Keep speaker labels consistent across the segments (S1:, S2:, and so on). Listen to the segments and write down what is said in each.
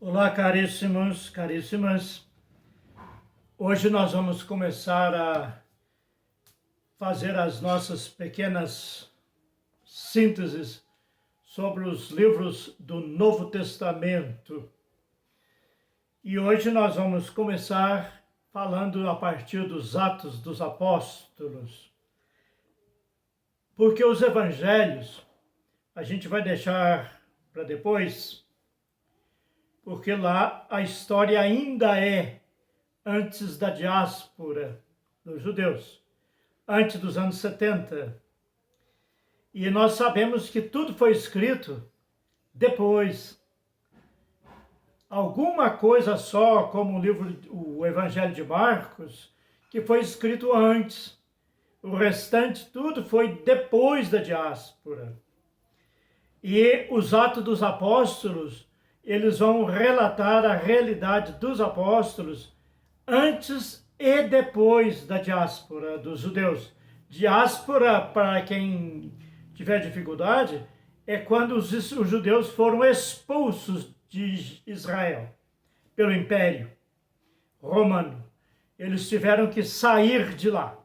S1: Olá, caríssimos, caríssimas. Hoje nós vamos começar a fazer as nossas pequenas sínteses sobre os livros do Novo Testamento. E hoje nós vamos começar falando a partir dos Atos dos Apóstolos. Porque os evangelhos a gente vai deixar para depois, porque lá a história ainda é antes da diáspora dos judeus, antes dos anos 70. E nós sabemos que tudo foi escrito depois. Alguma coisa só, como o Evangelho de Marcos, que foi escrito antes. O restante tudo foi depois da diáspora. E os Atos dos Apóstolos, eles vão relatar a realidade dos apóstolos antes e depois da diáspora dos judeus. Diáspora, para quem tiver dificuldade, é quando os judeus foram expulsos de Israel pelo Império Romano. Eles tiveram que sair de lá.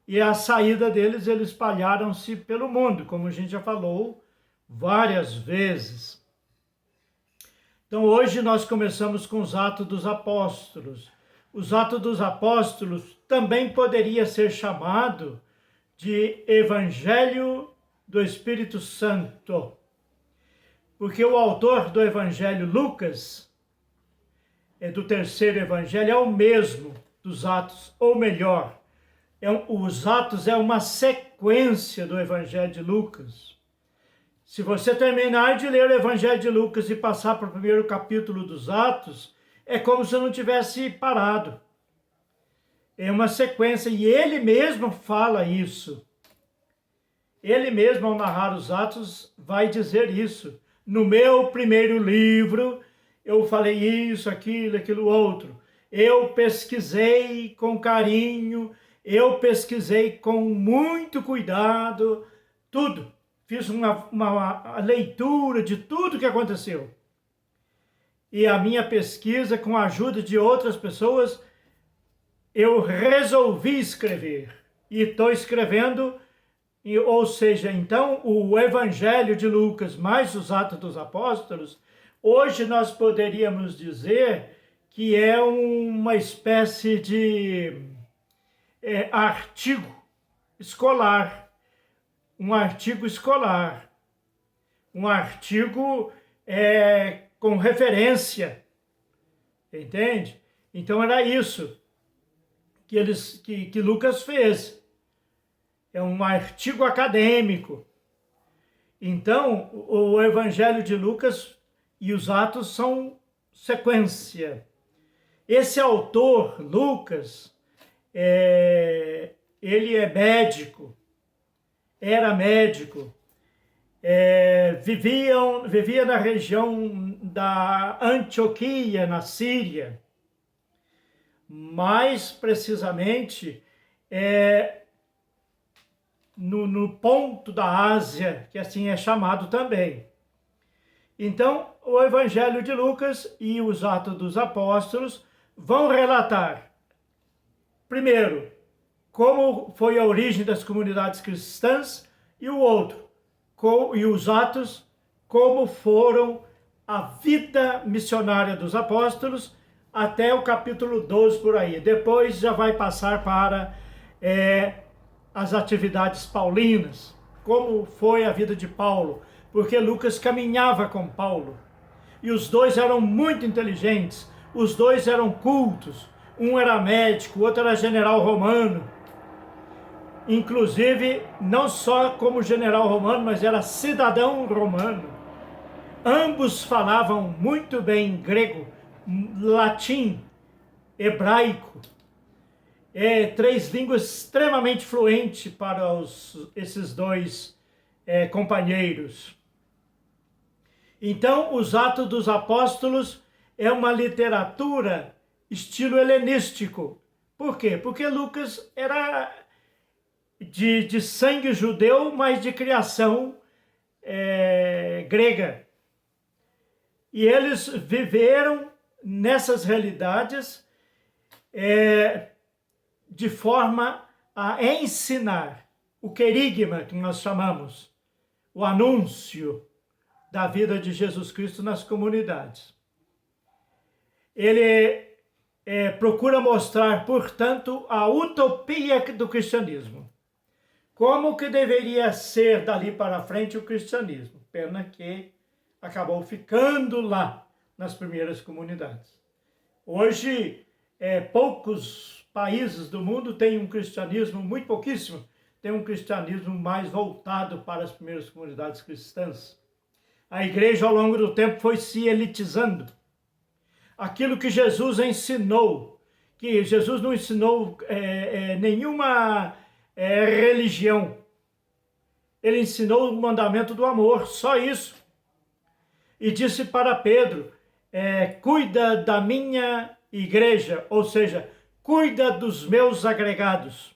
S1: E a saída deles, eles espalharam-se pelo mundo, como a gente já falou várias vezes. Então, hoje nós começamos com os Atos dos Apóstolos. Os Atos dos Apóstolos também poderia ser chamado de Evangelho do Espírito Santo, porque o autor do Evangelho, Lucas, do terceiro Evangelho, é o mesmo dos Atos, ou melhor, os Atos é uma sequência do Evangelho de Lucas. Se você terminar de ler o Evangelho de Lucas e passar para o primeiro capítulo dos Atos, é como se não tivesse parado. É uma sequência, e ele mesmo fala isso. Ele mesmo, ao narrar os Atos, vai dizer isso. No meu primeiro livro, eu falei isso, aquilo outro. Eu pesquisei com carinho, eu pesquisei com muito cuidado, tudo. Fiz uma leitura de tudo que aconteceu. E a minha pesquisa, com a ajuda de outras pessoas, eu resolvi escrever. E estou escrevendo, ou seja, então, o Evangelho de Lucas mais os Atos dos Apóstolos, hoje nós poderíamos dizer que é uma espécie de artigo escolar. Um artigo escolar, um artigo com referência, entende? Então era isso que Lucas fez, é um artigo acadêmico. Então o Evangelho de Lucas e os Atos são sequência. Esse autor, Lucas, ele é médico, era médico, vivia na região da Antioquia, na Síria, mais precisamente no ponto da Ásia, que assim é chamado também. Então, o Evangelho de Lucas e os Atos dos Apóstolos vão relatar, primeiro, como foi a origem das comunidades cristãs, e o outro, e os Atos, como foram a vida missionária dos apóstolos, até o capítulo 12 por aí. Depois já vai passar para as atividades paulinas, como foi a vida de Paulo, porque Lucas caminhava com Paulo, e os dois eram muito inteligentes, os dois eram cultos, um era médico, o outro era general romano, inclusive não só como general romano, mas era cidadão romano. Ambos falavam muito bem grego, latim, hebraico, três línguas extremamente fluentes para esses dois companheiros. Então, os Atos dos Apóstolos é uma literatura estilo helenístico. Por quê? Porque Lucas era de sangue judeu, mas de criação grega. E eles viveram nessas realidades de forma a ensinar o querigma, que nós chamamos, o anúncio da vida de Jesus Cristo nas comunidades. Ele procura mostrar, portanto, a utopia do cristianismo. Como que deveria ser dali para frente o cristianismo. Pena que acabou ficando lá nas primeiras comunidades. Hoje, poucos países do mundo têm um cristianismo, muito pouquíssimo, tem um cristianismo mais voltado para as primeiras comunidades cristãs. A igreja, ao longo do tempo, foi se elitizando. Aquilo que Jesus ensinou, que Jesus não ensinou nenhuma religião. Ele ensinou o mandamento do amor, só isso. E disse para Pedro, cuida da minha igreja, ou seja, cuida dos meus agregados.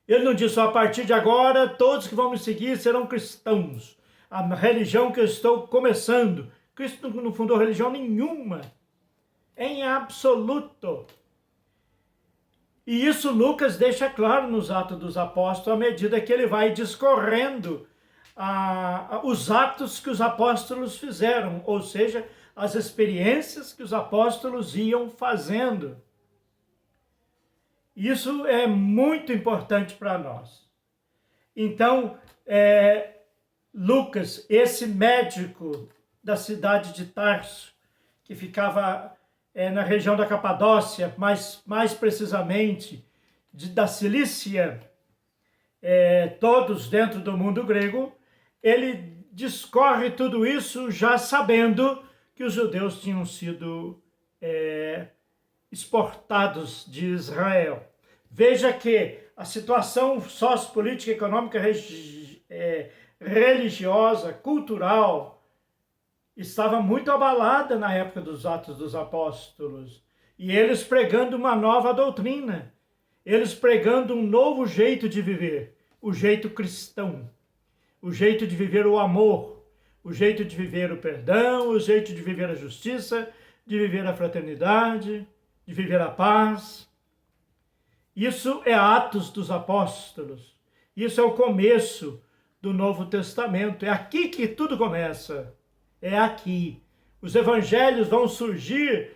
S1: Ele não disse, a partir de agora, todos que vão me seguir serão cristãos. A religião que eu estou começando. Cristo não fundou religião nenhuma, em absoluto. E isso Lucas deixa claro nos Atos dos Apóstolos, à medida que ele vai discorrendo os atos que os apóstolos fizeram, ou seja, as experiências que os apóstolos iam fazendo. Isso é muito importante para nós. Então, Lucas, esse médico da cidade de Tarso, que ficava na região da Capadócia, mais precisamente da Cilícia, todos dentro do mundo grego, ele discorre tudo isso já sabendo que os judeus tinham sido exportados de Israel. Veja que a situação sociopolítica, econômica, religiosa, cultural, estava muito abalada na época dos Atos dos Apóstolos. E eles pregando uma nova doutrina, eles pregando um novo jeito de viver, o jeito cristão, o jeito de viver o amor, o jeito de viver o perdão, o jeito de viver a justiça, de viver a fraternidade, de viver a paz. Isso é Atos dos Apóstolos. Isso é o começo do Novo Testamento. É aqui que tudo começa. É aqui. Os evangelhos vão surgir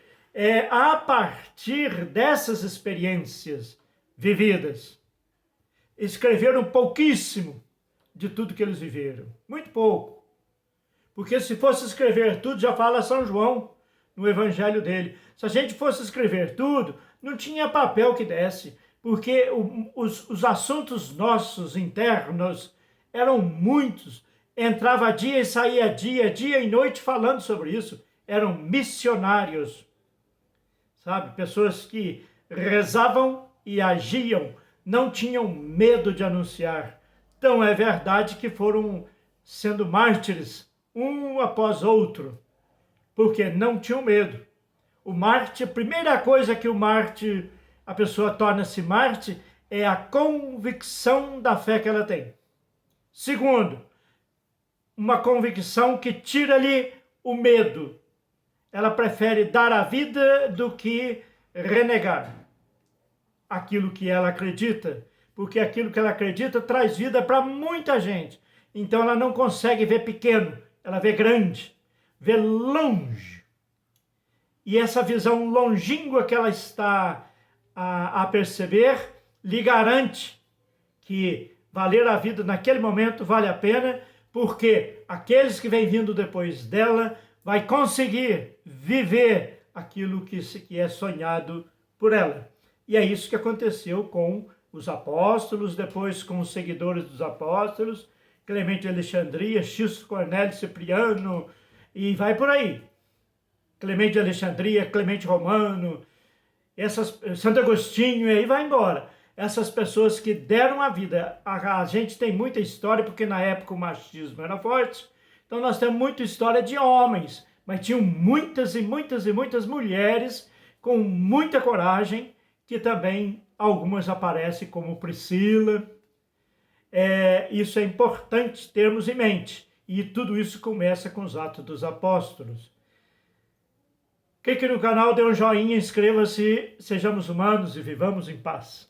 S1: a partir dessas experiências vividas. Escreveram pouquíssimo de tudo que eles viveram. Muito pouco. Porque se fosse escrever tudo, já fala São João no evangelho dele. Se a gente fosse escrever tudo, não tinha papel que desse. Porque os assuntos nossos internos eram muitos. Entrava dia e saía dia, dia e noite falando sobre isso. Eram missionários, sabe? Pessoas que rezavam e agiam, não tinham medo de anunciar. Então é verdade que foram sendo mártires, um após outro, porque não tinham medo. O mártir, a primeira coisa que o mártir, a pessoa torna-se mártir, é a convicção da fé que ela tem. Segundo, uma convicção que tira-lhe o medo. Ela prefere dar a vida do que renegar aquilo que ela acredita, porque aquilo que ela acredita traz vida para muita gente. Então ela não consegue ver pequeno, ela vê grande, vê longe. E essa visão longínqua que ela está a perceber lhe garante que valer a vida naquele momento vale a pena, porque aqueles que vêm vindo depois dela vai conseguir viver aquilo que é sonhado por ela. E é isso que aconteceu com os apóstolos, depois com os seguidores dos apóstolos, Clemente de Alexandria, Xisto Cornélio Cipriano, e vai por aí. Clemente de Alexandria, Clemente Romano, Santo Agostinho, e aí vai embora. Essas pessoas que deram a vida. A gente tem muita história, porque na época o machismo era forte, então nós temos muita história de homens, mas tinham muitas e muitas e muitas mulheres com muita coragem, que também algumas aparecem como Priscila. Isso é importante termos em mente. E tudo isso começa com os Atos dos Apóstolos. Clique no canal, dê um joinha, inscreva-se, sejamos humanos e vivamos em paz.